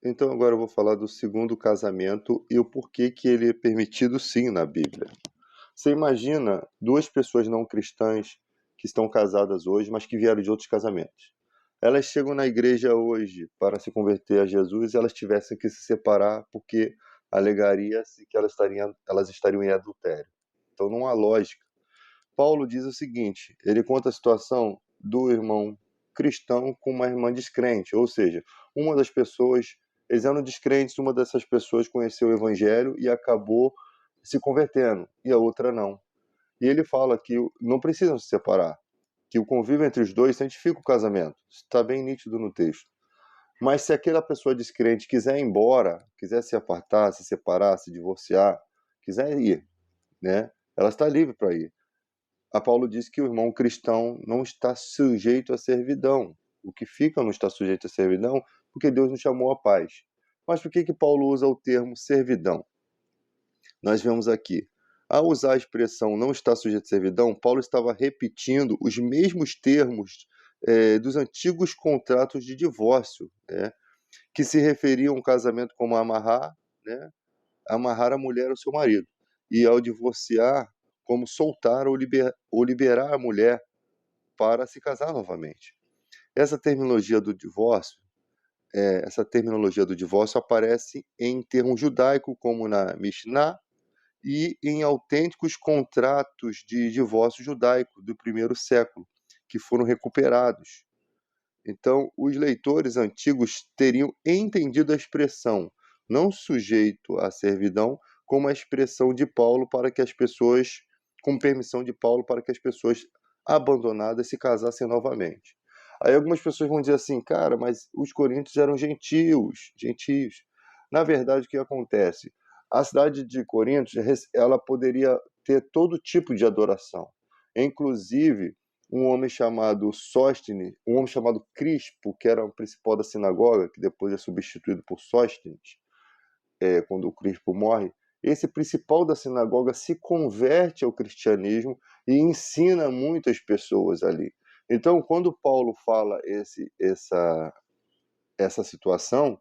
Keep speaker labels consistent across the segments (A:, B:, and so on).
A: Então agora eu vou falar do segundo casamento e o porquê que ele é permitido sim na Bíblia. Você imagina duas pessoas não cristãs que estão casadas hoje, mas que vieram de outros casamentos. Elas chegam na igreja hoje para se converter a Jesus e elas tivessem que se separar porque alegaria-se que elas estariam em adultério. Então não há lógica. Paulo diz o seguinte, ele conta a situação do irmão cristão com uma irmã descrente, ou seja, uma das pessoas, eles eram descrentes, uma dessas pessoas conheceu o evangelho e acabou se convertendo, e a outra não. E ele fala que não precisam se separar, que o convívio entre os dois santifica o casamento. Está bem nítido no texto. Mas se aquela pessoa descrente quiser ir embora, quiser se apartar, se separar, se divorciar, quiser ir, né? Ela está livre para ir. A Paulo diz que o irmão cristão não está sujeito à servidão. O que fica não está sujeito à servidão porque Deus nos chamou à paz. Mas por que Paulo usa o termo servidão? Nós vemos aqui, ao usar a expressão não está sujeito à servidão, Paulo estava repetindo os mesmos termos dos antigos contratos de divórcio, né, que se referiam a um casamento como amarrar, né, amarrar a mulher ao seu marido, e ao divorciar, como soltar ou liberar a mulher para se casar novamente. Essa terminologia do divórcio, aparece em termo judaico, como na Mishnah, e em autênticos contratos de divórcio judaico do primeiro século, que foram recuperados. Então, os leitores antigos teriam entendido a expressão não sujeito à servidão como a expressão de Paulo para que as pessoas, com permissão de Paulo para que as pessoas abandonadas se casassem novamente. Aí algumas pessoas vão dizer assim, cara, mas os coríntios eram gentios. Na verdade, o que acontece? A cidade de Corinto, ela poderia ter todo tipo de adoração. Inclusive, um homem chamado Sóstenes, um homem chamado Crispo, que era o principal da sinagoga, que depois é substituído por Sóstenes, quando o Crispo morre, esse principal da sinagoga se converte ao cristianismo e ensina muitas pessoas ali. Então, quando Paulo fala essa situação,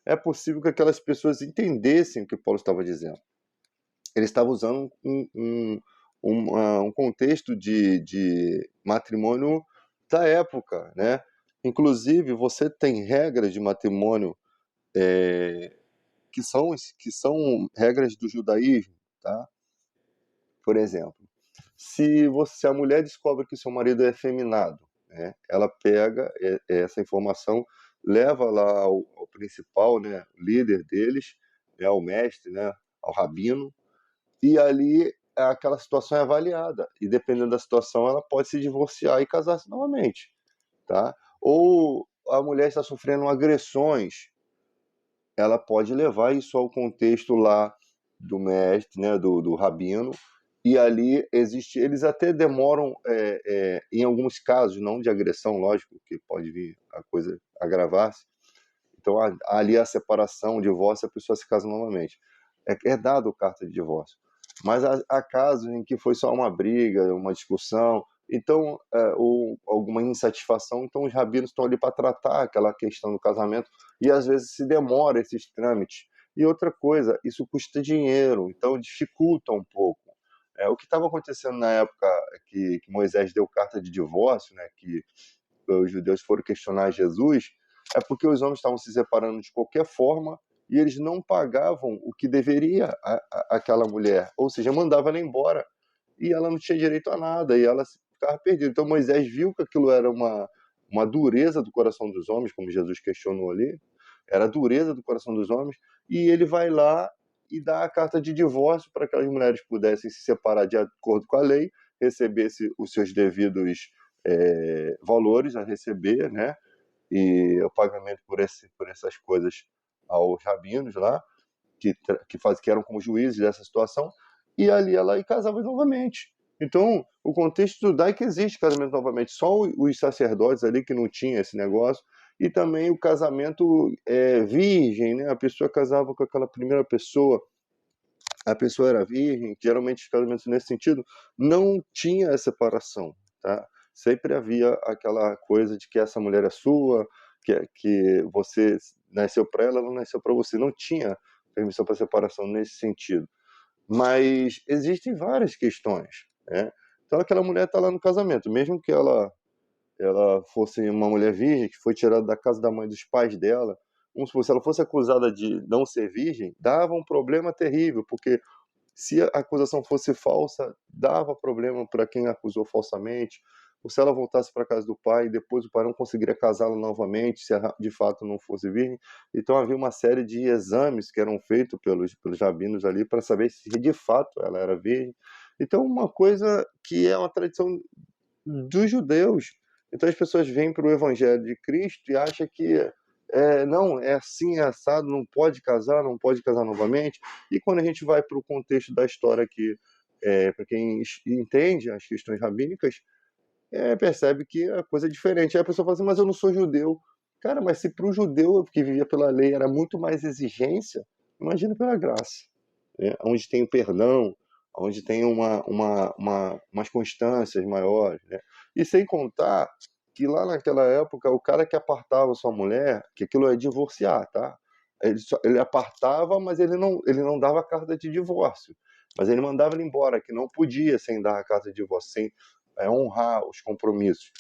A: é possível que aquelas pessoas entendessem o que Paulo estava dizendo. Ele estava usando um contexto de matrimônio da época, né? Inclusive, você tem regras de matrimônio que são regras do judaísmo, tá? Por exemplo, se a mulher descobre que seu marido é efeminado, né? Ela pega essa informação, leva lá ao principal, né? Líder deles, ao mestre, né? Ao rabino, e ali aquela situação é avaliada. E dependendo da situação, ela pode se divorciar e casar-se novamente, tá? Ou a mulher está sofrendo agressões, ela pode levar isso ao contexto lá do mestre, né, do rabino, e ali existe, eles até demoram, em alguns casos, não de agressão, lógico, que pode vir a coisa agravar-se, então ali a separação, o divórcio, a pessoa se casa novamente. É dado carta de divórcio. Mas há casos em que foi só uma briga, uma discussão, então, ou alguma insatisfação, então os rabinos estão ali para tratar aquela questão do casamento e às vezes se demora esses trâmites. E outra coisa, isso custa dinheiro, então dificulta um pouco. O que estava acontecendo na época que Moisés deu carta de divórcio, né, que os judeus foram questionar Jesus, é porque os homens estavam se separando de qualquer forma e eles não pagavam o que deveria aquela mulher, ou seja, mandava ela embora e ela não tinha direito a nada e ela ficava perdida. Então Moisés viu que aquilo era uma dureza do coração dos homens, como Jesus questionou ali, era a dureza do coração dos homens, e ele vai lá e dá a carta de divórcio para que as mulheres pudessem se separar de acordo com a lei, recebesse os seus devidos valores a receber, né? E o pagamento por essas coisas aos rabinos lá, que eram como juízes dessa situação, e ali ela casava novamente. Então, o contexto judaico existe casamento novamente, só os sacerdotes ali que não tinham esse negócio, e também o casamento virgem, né? A pessoa casava com aquela primeira pessoa, a pessoa era virgem, geralmente os casamentos nesse sentido não tinha essa separação, tá? Sempre havia aquela coisa de que essa mulher é sua, que você nasceu para ela, ela não nasceu para você. Não tinha permissão para separação nesse sentido. Mas existem várias questões, né? Então aquela mulher está lá no casamento, mesmo que ela fosse uma mulher virgem, que foi tirada da casa da mãe dos pais dela, vamos supor, se ela fosse acusada de não ser virgem, dava um problema terrível, porque se a acusação fosse falsa, dava problema para quem acusou falsamente, ou se ela voltasse para a casa do pai, depois o pai não conseguiria casá-la novamente, se ela de fato não fosse virgem. Então havia uma série de exames que eram feitos pelos rabinos ali para saber se de fato ela era virgem. Então uma coisa que é uma tradição dos judeus. Então as pessoas vêm para o Evangelho de Cristo e acham que não, é assim, é assado, não pode casar, não pode casar novamente. E quando a gente vai para o contexto da história aqui, para quem entende as questões rabínicas, percebe que a coisa é diferente. Aí a pessoa fala assim, mas eu não sou judeu. Cara, mas se para o judeu que vivia pela lei era muito mais exigência, imagina pela graça, né? Onde tem o perdão, onde tem umas constâncias maiores, né? E sem contar que lá naquela época o cara que apartava sua mulher, que aquilo é divorciar, tá? Ele apartava, mas ele não dava carta de divórcio, mas ele mandava ele embora, que não podia sem dar a carta de divórcio, sem honrar os compromissos.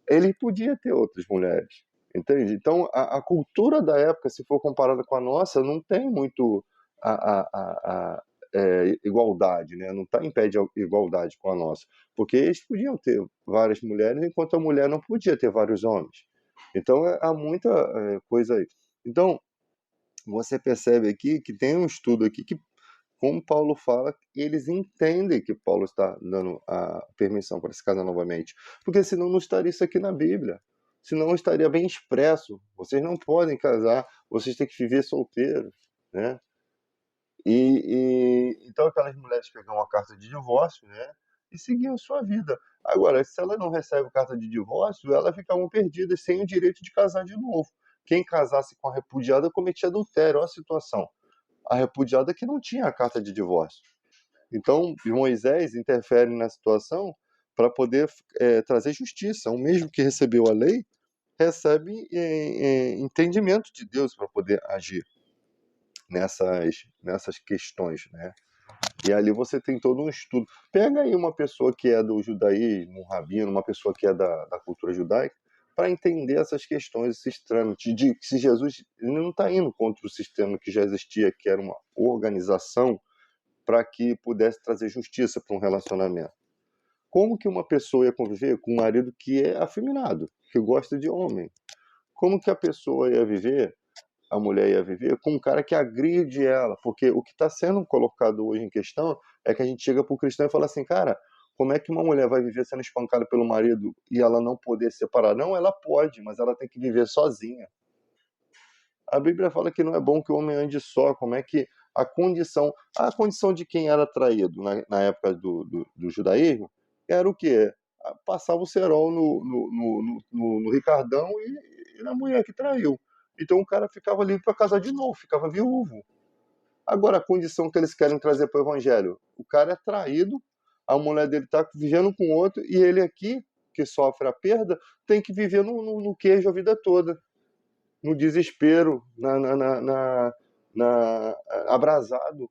A: Ele podia ter outras mulheres, entende? Então a cultura da época, se for comparada com a nossa, não tem muito a igualdade, né? Não está em pé de igualdade com a nossa, porque eles podiam ter várias mulheres, enquanto a mulher não podia ter vários homens. Então há muita coisa aí. Então você percebe aqui que tem um estudo aqui que, como Paulo fala, eles entendem que Paulo está dando a permissão para se casar novamente, porque senão não estaria isso aqui na Bíblia, senão estaria bem expresso, vocês não podem casar, vocês têm que viver solteiros, né? Então aquelas mulheres pegavam a carta de divórcio, né, e seguiam sua vida. Agora, se ela não recebe carta de divórcio, elas ficavam perdidas sem o direito de casar de novo. Quem casasse com a repudiada cometia adultério. Olha a situação. A repudiada que não tinha a carta de divórcio. Então, Moisés interfere na situação para poder trazer justiça. O mesmo que recebeu a lei, recebe entendimento de Deus para poder agir nessas questões, né? E ali você tem todo um estudo. Pega aí uma pessoa que é do judaísmo, um rabino, uma pessoa que é da cultura judaica, para entender essas questões, esses trâmites, de que se Jesus ele não está indo contra o sistema que já existia, que era uma organização para que pudesse trazer justiça para um relacionamento. Como que uma pessoa ia conviver com um marido que é afeminado, que gosta de homem? Como que a pessoa ia viver, a mulher ia viver, com um cara que agride ela? Porque o que está sendo colocado hoje em questão é que a gente chega para o cristão e fala assim, cara, como é que uma mulher vai viver sendo espancada pelo marido e ela não poder se separar? Não, ela pode, mas ela tem que viver sozinha. A Bíblia fala que não é bom que o homem ande só. Como é que a condição de quem era traído na época do judaísmo era o quê? Passava o cerol no Ricardão e na mulher que traiu. Então o cara ficava livre para casar de novo, ficava viúvo. Agora, a condição que eles querem trazer para o evangelho: o cara é traído, a mulher dele está vivendo com outro, e ele aqui, que sofre a perda, tem que viver no queijo a vida toda, no desespero, abrasado.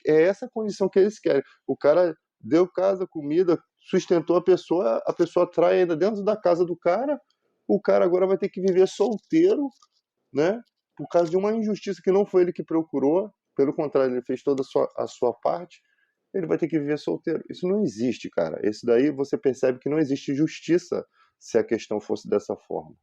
A: É essa a condição que eles querem. O cara deu casa, comida, sustentou a pessoa trai ainda dentro da casa do cara, o cara agora vai ter que viver solteiro, né? Por causa de uma injustiça que não foi ele que procurou, pelo contrário, ele fez toda a sua parte, ele vai ter que viver solteiro. Isso não existe, cara. Isso daí você percebe que não existe justiça se a questão fosse dessa forma.